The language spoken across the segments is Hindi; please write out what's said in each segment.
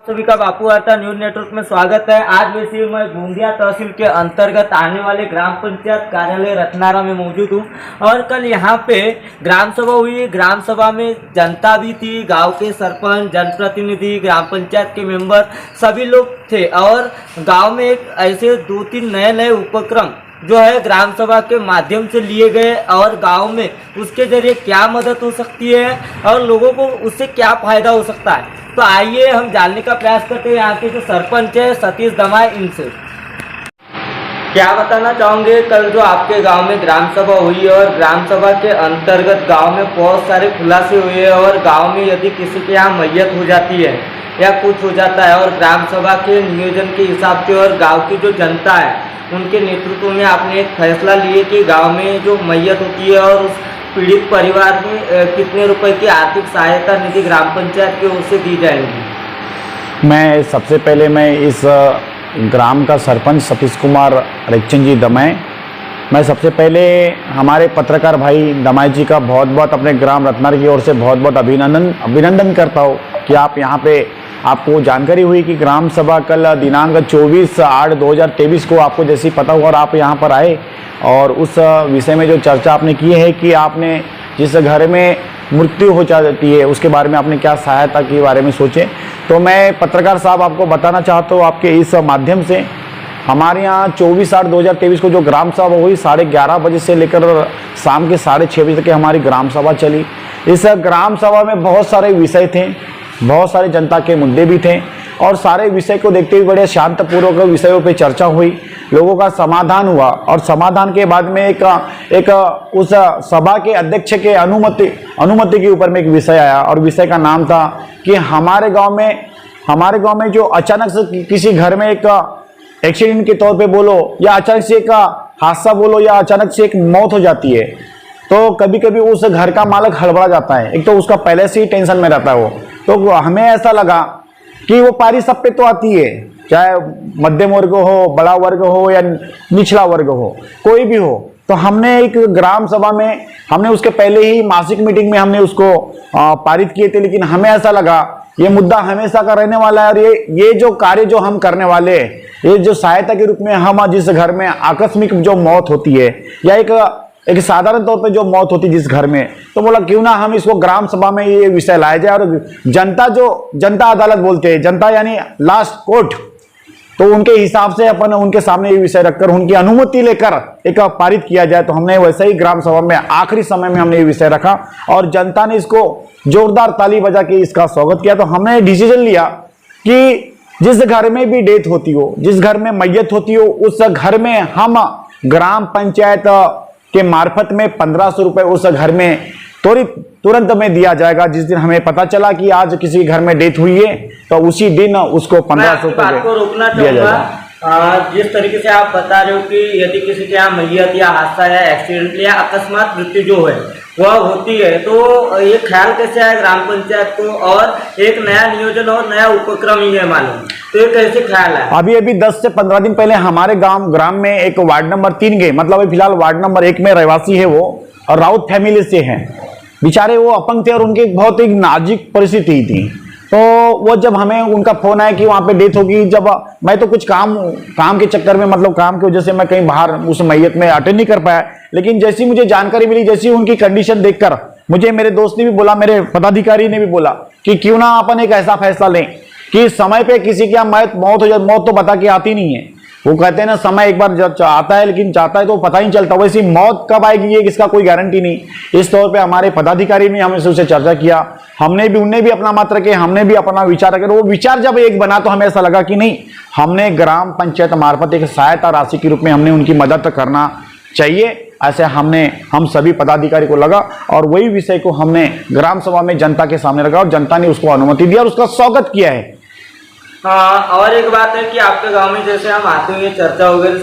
सभी का बापू वार्ता न्यूज नेटवर्क में स्वागत है। आज वैसे मैं गोंदिया तहसील के अंतर्गत आने वाले ग्राम पंचायत कार्यालय रत्नारा में मौजूद हूँ और कल यहाँ पे ग्राम सभा हुई। ग्राम सभा में जनता भी थी, गांव के सरपंच, जनप्रतिनिधि, ग्राम पंचायत के मेंबर सभी लोग थे और गांव में एक ऐसे 2-3 नए उपक्रम जो है ग्राम सभा के माध्यम से लिए गए और गांव में उसके जरिए क्या मदद हो सकती है और लोगों को उससे क्या फायदा हो सकता है। तो आइए हम जानने का प्रयास करते हैं यहाँ के जो सरपंच है सतीश दमाई, इनसे क्या बताना चाहोगे। कल जो आपके गांव में ग्राम सभा हुई और ग्राम सभा के अंतर्गत गांव में बहुत सारे खुलासे हुए और गांव में यदि किसी के यहाँ मैयत हो जाती है या कुछ हो जाता है और ग्राम सभा के नियोजन के हिसाब से और गाँव की जो जनता है उनके नेतृत्व में आपने एक फैसला लिए कि गांव में जो मैयत होती है और उस पीड़ित परिवार में कितने रुपए की आर्थिक सहायता निधि ग्राम पंचायत की ओर से दी जाएगी। मैं सबसे पहले इस ग्राम का सरपंच सतीश कुमार रेक्चन जी दमाई, मैं सबसे पहले हमारे पत्रकार भाई दमाई जी का बहुत बहुत अपने ग्राम रत्नार की ओर से बहुत बहुत अभिनंदन करता हूँ कि आप यहाँ पे आपको जानकारी हुई कि ग्राम सभा कल दिनांक 24/8/2023 को आपको जैसी पता हुआ और आप यहाँ पर आए और उस विषय में जो चर्चा आपने की है कि आपने जिस घर में मृत्यु हो जाती है उसके बारे में आपने क्या सहायता के बारे में सोचे। तो मैं पत्रकार साहब आपको बताना चाहता हूँ आपके इस माध्यम से, हमारे यहाँ 24/8/2023 को जो ग्राम सभा हुई 11:30 बजे से लेकर शाम के 6:30 बजे तक हमारी ग्राम सभा चली। इस ग्राम सभा में बहुत सारे विषय थे, बहुत सारे जनता के मुद्दे भी थे और सारे विषय को देखते हुए बड़े शांतपूर्वक विषयों पे चर्चा हुई, लोगों का समाधान हुआ और समाधान के बाद में एक उस सभा के अध्यक्ष के अनुमति के ऊपर में एक विषय आया और विषय का नाम था कि हमारे गांव में जो अचानक से किसी घर में एक एक्सीडेंट के तौर पे बोलो या अचानक से एक हादसा बोलो या अचानक से एक मौत हो जाती है तो कभी कभी उस घर का मालिक हड़बड़ा जाता है। एक तो उसका पहले से ही टेंशन में रहता है वो, तो हमें ऐसा लगा कि वो पारी सब पे तो आती है, चाहे मध्यम वर्ग हो, बड़ा वर्ग हो या निचला वर्ग हो, कोई भी हो। तो हमने एक ग्राम सभा में हमने उसके पहले ही मासिक मीटिंग में हमने उसको पारित किए थे, लेकिन हमें ऐसा लगा ये मुद्दा हमेशा का रहने वाला है और ये जो कार्य जो हम करने वाले, ये जो सहायता के रूप में हम जिस घर में आकस्मिक जो मौत होती है या एक साधारण तौर पे जो मौत होती है जिस घर में, तो बोला क्यों ना हम इसको ग्राम सभा में ये विषय लाया जाए और जनता अदालत बोलते हैं, जनता यानी लास्ट कोर्ट, तो उनके हिसाब से अपन उनके सामने ये विषय रखकर उनकी अनुमति लेकर एक पारित किया जाए। तो हमने वैसे ही ग्राम सभा में आखिरी समय में हमने ये विषय रखा और जनता ने इसको जोरदार ताली बजा के इसका स्वागत किया। तो हमने डिसीजन लिया कि जिस घर में भी डेथ होती हो, जिस घर में मैयत होती हो, उस घर में हम ग्राम पंचायत के मार्फत में 1500 रुपए उस घर में तुरंत में दिया जाएगा। जिस दिन हमें पता चला कि आज किसी घर में डेथ हुई है तो उसी दिन उसको 1500 रुपए दिया जाएगा। जिस तरीके से आप बता रहे हो कि यदि किसी के यहाँ मैयत या हादसा या एक्सीडेंट या अकस्मात मृत्यु जो है वह होती है तो ये ख्याल कैसे आया ग्राम पंचायत को और एक नया नियोजन और नया उपक्रम ही है मालूम, तो ये कैसे ख्याल है। अभी 10 से 15 दिन पहले हमारे ग्राम में एक वार्ड नंबर 3 के मतलब फिलहाल वार्ड नंबर 1 में रहवासी है वो और राउत फैमिली से हैं, बेचारे वो अपंग थे और उनकी बहुत ही नाजुक परिस्थिति थी। तो वो जब हमें उनका फोन आया कि वहां पे डेथ होगी, जब मैं तो कुछ काम के चक्कर में मतलब काम की वजह से मैं कहीं बाहर उस मैयत में अटेंड नहीं कर पाया, लेकिन जैसी मुझे जानकारी मिली, जैसी उनकी कंडीशन देखकर मुझे मेरे दोस्त ने भी बोला, मेरे पदाधिकारी ने भी बोला कि क्यों ना अपन एक ऐसा फैसला लें कि समय पे किसी की मौत हो जाए, मौत तो बता के आती नहीं है, वो कहते हैं ना समय एक बार जब आता है लेकिन जाता है तो पता ही नहीं चलता, वैसी मौत कब आएगी ये इसका कोई गारंटी नहीं। इस तौर पे हमारे पदाधिकारी ने हमसे उससे चर्चा किया, उनने भी अपना मत रखे, हमने भी अपना विचार रखे। वो विचार जब एक बना तो हमें ऐसा लगा कि नहीं, हमने ग्राम पंचायत मार्फत एक सहायता राशि के रूप में हमने उनकी मदद करना चाहिए। ऐसे हम सभी पदाधिकारी को लगा और वही विषय को हमने ग्राम सभा में जनता के सामने रखा और जनता ने उसको अनुमति दिया और उसका स्वागत किया है। हाँ, और एक बात है कि आपके गांव में जैसे हम आते हुए चर्चा हो गई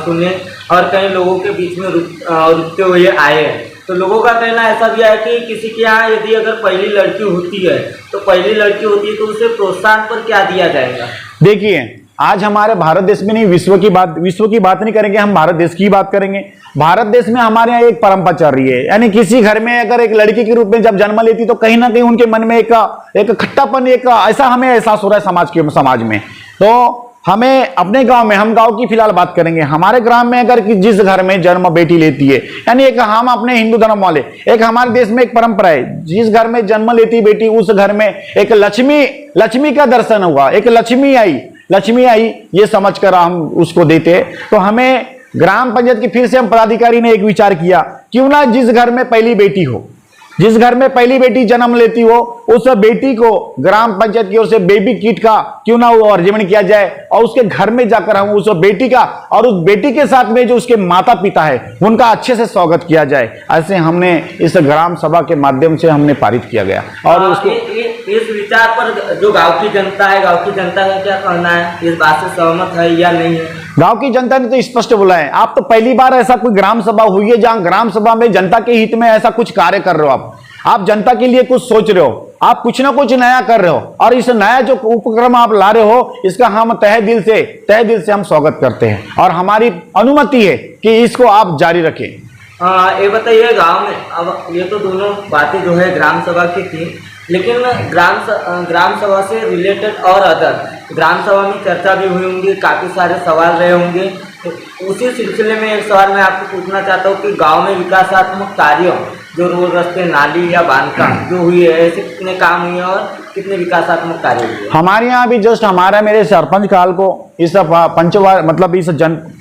सुने और कई लोगों के बीच में रुकते हुए आए हैं, तो लोगों का कहना ऐसा भी है कि किसी के यहाँ यदि अगर पहली लड़की होती है तो उसे प्रोत्साहन पर क्या दिया जाएगा। देखिए आज हमारे भारत देश में नहीं, विश्व की बात नहीं करेंगे, हम भारत देश की बात करेंगे। भारत देश में हमारे यहाँ एक परंपरा चल रही है, यानी किसी घर में अगर एक लड़की के रूप में जब जन्म लेती तो कहीं ना कहीं उनके मन में एक खट्टापन, एक ऐसा हमें एहसास हो रहा है समाज में। तो हमें अपने गांव में, हम गांव की फिलहाल बात करेंगे, हमारे ग्राम में अगर जिस घर में जन्म बेटी लेती है, यानी एक हम अपने हिंदू धर्म वाले, एक हमारे देश में एक परंपरा है, जिस घर में जन्म लेती बेटी उस घर में एक लक्ष्मी का दर्शन हुआ, एक लक्ष्मी आई ये समझकर हम उसको देते। तो हमें ग्राम पंचायत की फिर से हम पदाधिकारी ने एक विचार किया, क्यों ना जिस घर में पहली बेटी हो, जिस घर में पहली बेटी जन्म लेती हो, उस बेटी को ग्राम पंचायत की ओर से बेबी किट का क्यों ना वो अर्जन किया जाए और उसके घर में जाकर हम उस बेटी का और उस बेटी के साथ में जो उसके माता पिता है उनका अच्छे से स्वागत किया जाए। ऐसे हमने इस ग्राम सभा के माध्यम से हमने पारित किया गया। और उसको इस विचार पर जो गांव की जनता है, गांव की जनता का क्या कहना है, इस बात से सहमत है या नहीं है? गांव की जनता ने तो स्पष्ट बोला है, आप तो पहली बार ऐसा कोई ग्राम सभा हुई है जहां ग्राम सभा में जनता के हित में ऐसा कुछ कार्य कर रहे हो। आप जनता के लिए कुछ सोच रहे हो, आप कुछ ना कुछ नया कर रहे हो, और इस नया जो उपक्रम आप ला रहे हो इसका हम तहे दिल से हम स्वागत करते हैं और हमारी अनुमति है कि इसको आप जारी रखें। ये बताइए, गांव में अब ये तो दोनों बातें जो है ग्राम सभा की थी, लेकिन ग्राम सभा से रिलेटेड और अदर ग्राम सभा में चर्चा भी हुई होंगी, काफ़ी सारे सवाल रहे होंगे। तो उसी सिलसिले में एक सवाल मैं आपको पूछना चाहता हूँ कि गांव में विकासात्मक कार्यों, जो रोड, रास्ते, नाली या बांधकाम जो हुई है, ऐसे कितने काम हुए और कितने विकासात्मक कार्य हुए? हमारे यहाँ भी जस्ट मेरे सरपंच काल को इस मतलब इस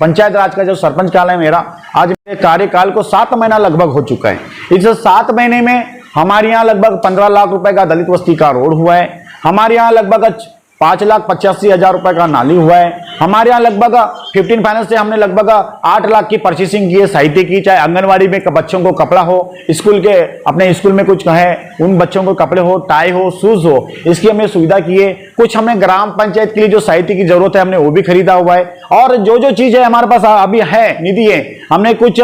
पंचायत राज का जो सरपंच काल है मेरा, आज मेरे कार्यकाल को 7 महीना लगभग हो चुका है। इस 7 महीने में हमारे यहाँ लगभग 15 लाख रुपए का दलित बस्ती का रोड हुआ है, हमारे यहाँ लगभग 5,85,000 रुपए का नाली हुआ है, हमारे यहाँ लगभग 15 फाइनेंस से हमने लगभग 8 लाख की परचेसिंग की है, साहित्य की, चाहे आंगनवाड़ी में बच्चों को कपड़ा हो, स्कूल के अपने स्कूल में कुछ कहे उन बच्चों को कपड़े हो, टाई हो, शूज हो, इसकी हमने सुविधा की है। कुछ हमने ग्राम पंचायत के लिए जो साहित्य की जरूरत है हमने वो भी खरीदा हुआ है, और जो चीज है हमारे पास अभी है, निधि है, हमने कुछ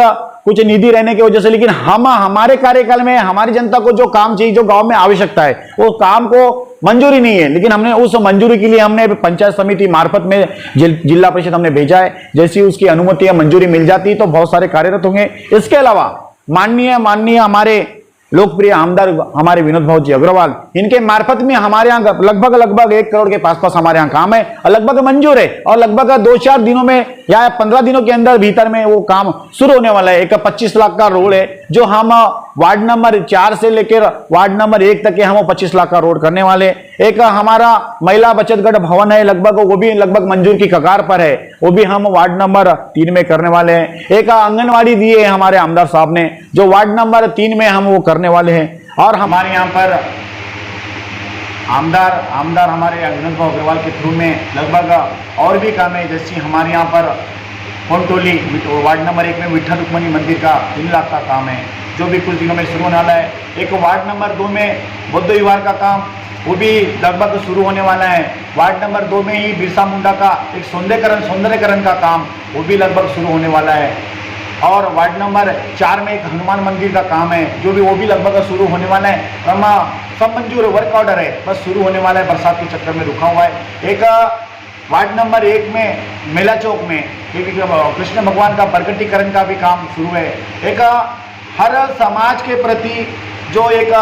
निधि रहने की वजह से, लेकिन हम हमारे कार्यकाल में हमारी जनता को जो काम चाहिए, जो गांव में आवश्यकता है, वो काम को मंजूरी नहीं है, लेकिन हमने उस मंजूरी के लिए हमने पंचायत समिति मार्फत में जिला परिषद हमने भेजा है। जैसी उसकी अनुमति या मंजूरी मिल जाती तो बहुत सारे कार्यरत होंगे। इसके अलावा माननीय हमारे लोकप्रिय आमदार हमारे विनोद भाऊ जी अग्रवाल, इनके मार्फत में हमारे यहाँ लगभग 1 करोड़ के पास हमारे यहाँ काम है, और लगभग मंजूर है, और लगभग 2-4 दिनों में या 15 दिनों के अंदर भीतर में वो काम शुरू होने वाला है। एक 25 लाख का रोड है जो हम वार्ड नंबर 4 से लेकर वार्ड नंबर 1 तक के हम 25 लाख का रोड करने वाले। एक हमारा महिला बचत गढ़ भवन है, वो भी लगभग मंजूर की कगार पर है, वो भी हम वार्ड नंबर 3 में करने वाले हैं। एक आंगनवाड़ी दी है हमारे आमदार साहब ने, जो वार्ड नंबर 3 में हम वो करने वाले हैं। और हमारे यहाँ पर आमदार हमारे विनोद भाऊ अग्रवाल के थ्रू में लगभग और भी काम है, जैसे हमारे यहाँ पर कोंटोली वार्ड नंबर 1 में विठ्ठल रुक्मणी मंदिर का 3 लाख का काम है, जो भी कुछ दिनों में शुरू होने वाला है। एक वार्ड नंबर 2 में बौद्ध विहार का काम, वो भी लगभग शुरू होने वाला है। वार्ड नंबर 2 में ही बिरसा मुंडा का एक सौंदर्यकरण का काम, वो भी लगभग शुरू होने वाला है। और वार्ड नंबर 4 में एक हनुमान मंदिर का काम है, जो भी वो भी लगभग शुरू होने वाला है। हम सब मंजूर वर्क ऑर्डर है, बस शुरू होने वाला है, बरसात के चक्कर में रुका हुआ है। एक वार्ड नंबर 1 में मेला चौक में कृष्ण भगवान का प्रकटीकरण का भी काम शुरू है। एक हर समाज के प्रति जो एक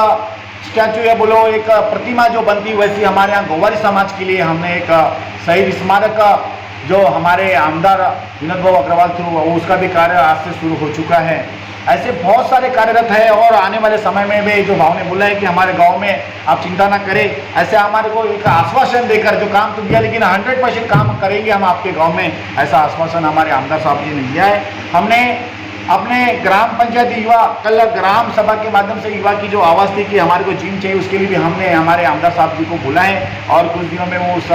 स्टैचू या बोलो एक प्रतिमा जो बनती, वैसी हमारे यहाँ गोवारी समाज के लिए हमने एक शहीद स्मारक जो हमारे आमदार विनोद भाऊ अग्रवाल थ्रू, उसका भी कार्य आज से शुरू हो चुका है। ऐसे बहुत सारे कार्यरत है, और आने वाले समय में भी जो भाव ने बोला है कि हमारे गांव में आप चिंता ना करें, ऐसे हमारे को एक आश्वासन देकर जो काम तो दिया, लेकिन 100% काम करेंगे हम आपके गांव में, ऐसा आश्वासन हमारे आमदार साहब जी ने दिया है। हमने अपने ग्राम पंचायत युवा कल ग्राम सभा के माध्यम से युवा की जो आवाज़ थी कि हमारे को जिम चाहिए, उसके लिए भी हमने हमारे आमदार साहब जी को बुला है, और कुछ दिनों में वो उस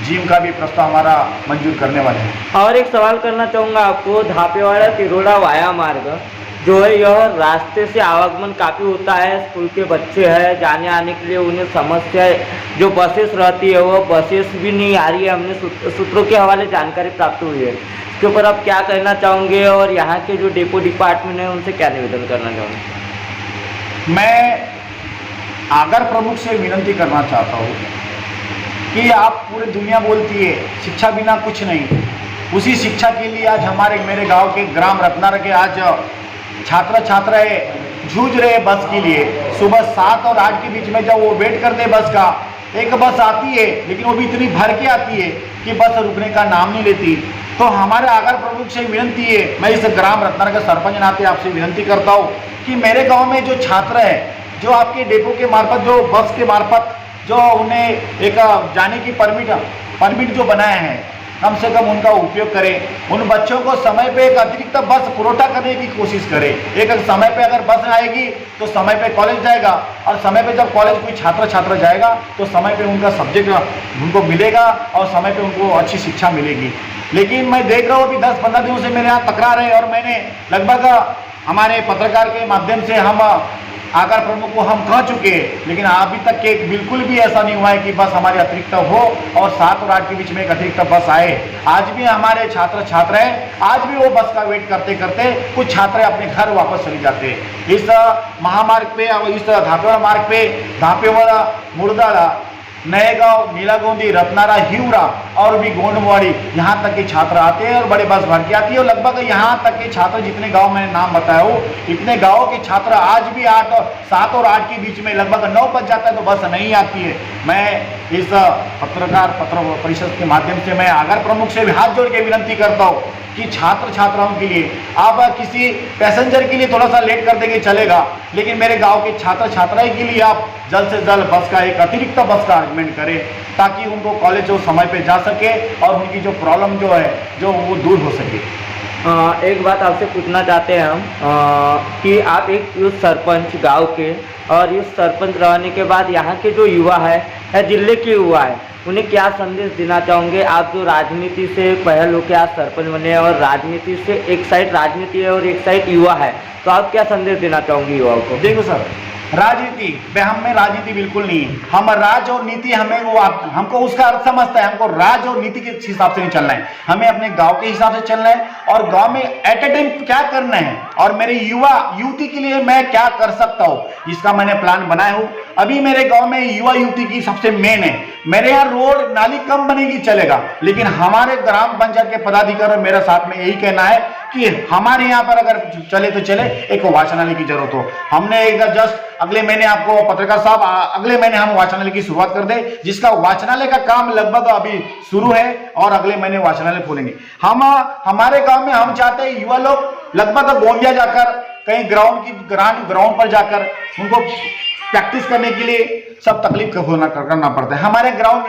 जिम का भी प्रस्ताव हमारा मंजूर करने वाले हैं। और एक सवाल करना चाहूँगा आपको, धापेवाड़ा तिरोड़ा वाया मार्ग जो है, यह रास्ते से आवागमन काफ़ी होता है, स्कूल के बच्चे हैं, जाने आने के लिए उन्हें समस्या है, जो बसेस रहती है वो बसेस भी नहीं आ रही है, हमने सूत्रों के हवाले जानकारी प्राप्त हुई है। इसके ऊपर आप क्या कहना चाहोगे, और यहाँ के जो डेपो डिपार्टमेंट है उनसे क्या निवेदन करना चाहोगे? मैं आगर प्रमुख से विनती करना चाहता हूँ कि आप पूरी दुनिया बोलती है शिक्षा बिना कुछ नहीं। उसी शिक्षा के लिए आज मेरे गांव के ग्राम रत्नारा के आज छात्र छात्राएं जूझ रहे बस के लिए। सुबह 7 और 8 के बीच में जब वो वेट करते बस का, एक बस आती है लेकिन वो भी इतनी भर के आती है कि बस रुकने का नाम नहीं लेती। तो हमारे आगर प्रमुख से विनती है, मैं इस ग्राम रत्नारा का सरपंच नाते आपसे विनती करता हूँ कि मेरे गांव में जो छात्र है, जो आपके डेपो के मार्फत, जो बस के मार्फत जो उन्हें एक जाने की परमिट जो बनाए हैं, कम से कम उनका उपयोग करें। उन बच्चों को समय पे एक अतिरिक्त बस पुरोठा करने की कोशिश करें। एक समय पे अगर बस आएगी तो समय पे कॉलेज जाएगा, और समय पे जब कॉलेज कोई छात्र जाएगा तो समय पे उनका सब्जेक्ट उनको मिलेगा और समय पे उनको अच्छी शिक्षा मिलेगी। लेकिन मैं देख रहा हूँ अभी 10-15 दिनों से मेरे यहाँ तकरार है, और मैंने लगभग हमारे पत्रकार के माध्यम से हम आगर प्रमुख को हम कह चुके हैं, लेकिन अभी तक के बिल्कुल भी ऐसा नहीं हुआ है कि बस हमारी अतिरिक्त हो और 7 और 8 के बीच में एक अतिरिक्त बस आए। आज भी हमारे छात्र हैं, आज भी वो बस का वेट करते करते कुछ छात्र अपने घर वापस चले जाते हैं। इस महामार्ग पे, इस धापेवाड़ा मार्ग पे, धापेवाड़ा, मुर्दाड़ा, नएगांव, नीलागोंदी, रत्नारा, हिवरा और भी गोंडवाड़ी, यहाँ तक के छात्र आते हैं और बड़े बस भर के आती है। और लगभग यहाँ तक के छात्र, जितने गांव मैंने नाम बताया हो, इतने गांव के छात्र आज भी 7 और 8 के बीच में लगभग 9 बज जाता है तो बस नहीं आती है। मैं इस पत्र परिषद के माध्यम से मैं आगर प्रमुख से भी हाथ जोड़ के विनती करता हूँ कि छात्र छात्राओं के लिए आप किसी पैसेंजर के लिए थोड़ा सा लेट कर देंगे चलेगा, लेकिन मेरे गांव के छात्र छात्राएं के लिए आप जल्द से जल्द बस का, एक अतिरिक्त बस का अरेंजमेंट करें, ताकि उनको कॉलेज जो समय पे जा सके और उनकी जो प्रॉब्लम जो है जो वो दूर हो सके। एक बात आपसे पूछना चाहते हैं हम कि आप एक यूथ सरपंच गांव के, और यूथ सरपंच रहने के बाद यहाँ के जो युवा है या जिले के युवा है, उन्हें क्या संदेश देना चाहोगे? आप जो राजनीति से पहल होकर आप सरपंच बने, और राजनीति से एक साइड राजनीति है और एक साइड युवा है, तो आप क्या संदेश देना चाहोगे युवाओं को? देखो सर, राजनीति हम में राजनीति बिल्कुल नहीं है। हम राज और नीति हमें वो हमको उसका अर्थ समझता है। हमको राज और नीति के हिसाब से नहीं चलना है, हमें अपने गांव के हिसाब से चलना है और गांव में एट ए टाइम क्या करना है और मेरे युवती के लिए मैं क्या कर सकता हूँ, इसका मैंने प्लान बनाया हूँ। अभी मेरे गांव में युवती की सबसे मेन है। मेरे यहाँ रोड नाली कम बनेगी चलेगा, लेकिन हमारे ग्राम पंचायत के पदाधिकारी और मेरे साथ में यही कहना है कि हमारे यहाँ पर अगर चले तो चले, एक वाचनालय की जरूरत हो। हमने एक जस्ट अगले महीने, आपको पत्रकार साहब, अगले महीने हम वाचनालय की शुरुआत कर दे, जिसका वाचनालय का काम लगभग अभी शुरू है और अगले महीने वाचनालय खोलेंगे। हम हमारे गांव में हम चाहते हैं युवा लोग लगभग गोंदिया जाकर कहीं ग्राउंड पर जाकर उनको प्रैक्टिस करने के लिए सब तकलीफ करना पड़ता है। हमारे ग्राउंड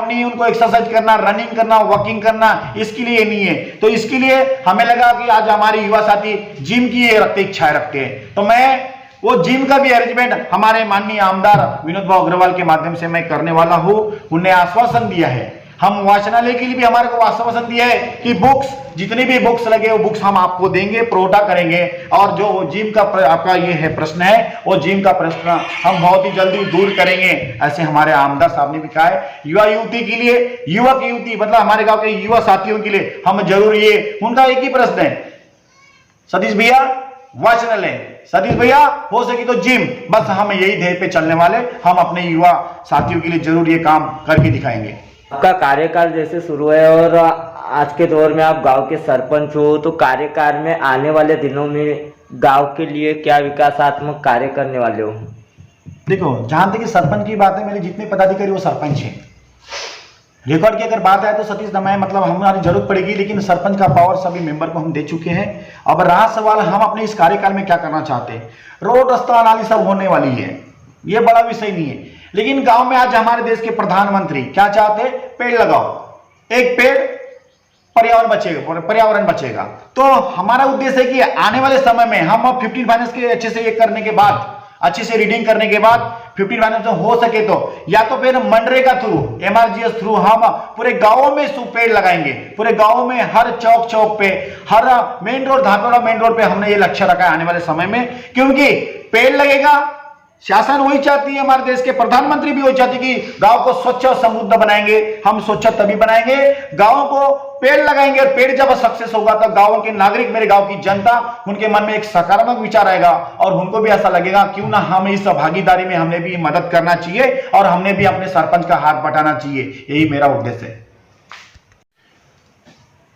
नहीं है, उनको एक्सरसाइज करना, रनिंग करना, वॉकिंग करना, इसके लिए नहीं है। तो इसके लिए हमें लगा कि आज हमारे युवा साथी जिम की इच्छा रखते हैं, तो मैं वो जिम का भी अरेंजमेंट हमारे माननीय आमदार विनोद भाई अग्रवाल के माध्यम से मैं करने वाला हूँ। उन्हें आश्वासन दिया है, हम वाचनालय के लिए भी हमारे को आश्वासन दिया है कि बुक्स, जितनी भी बुक्स लगे वो बुक्स हम आपको देंगे, प्रोटा करेंगे। और जो जिम का आपका ये है प्रश्न है, वो जिम का प्रश्न हम बहुत ही जल्दी दूर करेंगे, ऐसे हमारे आमदार साहब ने भी कहा है। युवती के लिए, युवती मतलब हमारे गांव के युवा साथियों के लिए हम जरूर, ये उनका एक ही प्रश्न है, सतीश भैया वाचनालय, सतीश भैया हो सके तो जिम, बस हम यही ध्येय पे चलने वाले। हम अपने युवा साथियों के लिए जरूर ये काम करके दिखाएंगे। आपका कार्यकाल जैसे शुरू है और आज के दौर में आप गांव के सरपंच हो, तो कार्यकाल में आने वाले दिनों में गांव के लिए क्या विकासात्मक कार्य करने वाले हो? देखो, जहां तक सरपंच की बात है, मेरे जितने पदाधिकारी वो सरपंच हैं। रिकॉर्ड की अगर बात है तो सतीश दमाई मतलब हमारी जरूरत पड़ेगी, लेकिन सरपंच का पावर सभी मेंबर को हम दे चुके हैं। अब रहा सवाल हम अपने इस कार्यकाल में क्या करना चाहते हैं। रोड, रास्ता, नाली सब होने वाली है, ये बड़ा विषय नहीं है। लेकिन गांव में आज हमारे देश के प्रधानमंत्री क्या चाहते हैं, पेड़ लगाओ, एक पेड़ पर्यावरण बचेगा। तो हमारा उद्देश्य है कि आने वाले समय में हम 15 फाइनेंस के अच्छे से ये करने के बाद, अच्छे से रीडिंग करने के बाद 15 फाइनेंस हो सके तो या तो फिर मनरेगा थ्रू, MRGS थ्रू हम पूरे गांवों में पेड़ लगाएंगे। पूरे गांव में हर चौक पे, हर main road, Dhapewada main road पे हमने ये लक्ष्य रखा है आने वाले समय में, क्योंकि पेड़ लगेगा शासन वही चाहती है, हमारे देश के प्रधानमंत्री भी वही चाहती कि गांव को स्वच्छ और समृद्ध बनाएंगे। हम स्वच्छ तभी बनाएंगे, गांवों को पेड़ लगाएंगे, और पेड़ जब सक्सेस होगा तो गांवों के नागरिक, मेरे गांव की जनता, उनके मन में एक सकारात्मक विचार आएगा और उनको भी ऐसा लगेगा क्यों ना हम इस भागीदारी में हमने भी मदद करना चाहिए और हमने भी अपने सरपंच का हाथ बटाना चाहिए। यही मेरा उद्देश्य है।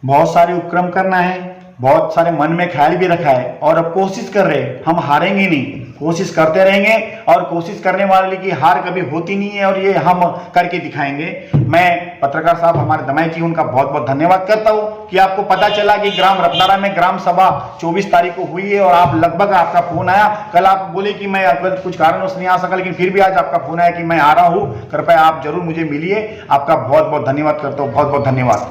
बहुत सारे उपक्रम करना है, बहुत सारे मन में ख्याल भी रखा है और अब कोशिश कर रहे हैं, हम हारेंगे नहीं, कोशिश करते रहेंगे और कोशिश करने वाले की हार कभी होती नहीं है और ये हम करके दिखाएंगे। मैं पत्रकार साहब हमारे दमाई जी, उनका बहुत बहुत धन्यवाद करता हूं कि आपको पता चला कि ग्राम रत्नारा में ग्राम सभा 24 तारीख को हुई है और आप लगभग आपका फोन आया। कल आप बोले कि मैं कुछ कारणों से नहीं आ सका, लेकिन फिर भी आज आपका फोन आया कि मैं आ रहा हूं, कृपया आप जरूर मुझे मिलिए। आपका बहुत बहुत धन्यवाद करता हूं, बहुत बहुत धन्यवाद।